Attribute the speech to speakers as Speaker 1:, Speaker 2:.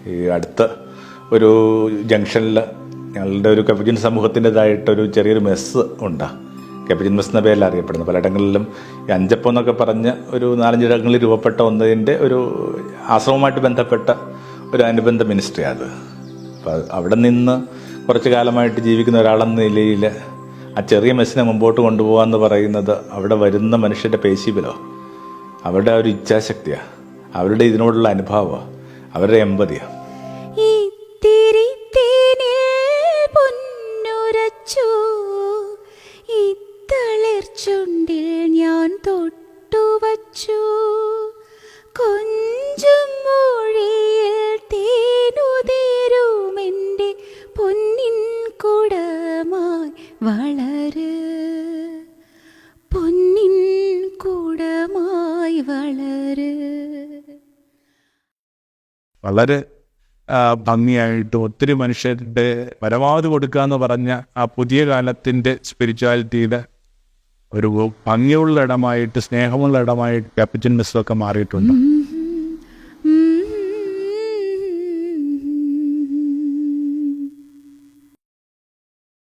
Speaker 1: ഈ അടുത്ത ഒരു ജംഗ്ഷനിൽ ഞങ്ങളുടെ ഒരു കപ്പുച്ചിൻ സമൂഹത്തിൻ്റെതായിട്ടൊരു ചെറിയൊരു മെസ്സ് ഉണ്ട്. കപ്പുച്ചിൻ മെസ് എന്ന പേരിൽ അറിയപ്പെടുന്നത്. പലയിടങ്ങളിലും ഈ അഞ്ചപ്പം എന്നൊക്കെ പറഞ്ഞ് ഒരു 4-5 ഇടങ്ങളിൽ രൂപപ്പെട്ട ഒന്നതിൻ്റെ ഒരു ആശ്രമവുമായിട്ട് ബന്ധപ്പെട്ട ഒരു അനുബന്ധ മിനിസ്ട്രിയാണ് അത്. അപ്പോൾ അവിടെ നിന്ന് കുറച്ച് കാലമായിട്ട് ജീവിക്കുന്ന ഒരാളെന്ന നിലയിൽ ആ ചെറിയ മെസ്സിനെ മുമ്പോട്ട് കൊണ്ടുപോകാമെന്ന് പറയുന്നത് അവിടെ വരുന്ന മനുഷ്യൻ്റെ പേശിബലോ, അവരുടെ ആ ഒരു ഇച്ഛാശക്തിയാണ്, അവരുടെ ഇതിനോടുള്ള അനുഭാവമാണ്, അവരുടെ എമ്പതിയാണ്.
Speaker 2: ചുണ്ടിൽ ഞാൻ തൊട്ടുവച്ചു കൊഞ്ചും മൊഴിയിൽ തേനുതീരുമെൻ്റെ പൊന്നിൻ കുടമായി വളര്, പൊന്നിൻ കുടമായി വളര്.
Speaker 3: വളരെ ഭംഗിയായിട്ട് ഒത്തിരി മനുഷ്യരുടെ പരമാവധി കൊടുക്കുക എന്ന് പറഞ്ഞ ആ പുതിയ കാലത്തിൻ്റെ സ്പിരിച്വാലിറ്റിയുടെ ഒരു ഭംഗിയുള്ള ഇടമായിട്ട്, സ്നേഹമുള്ള ഇടമായിട്ട് കപ്പുച്ചിൻ മെസ്സൊക്കെ മാറിയിട്ടുണ്ട്.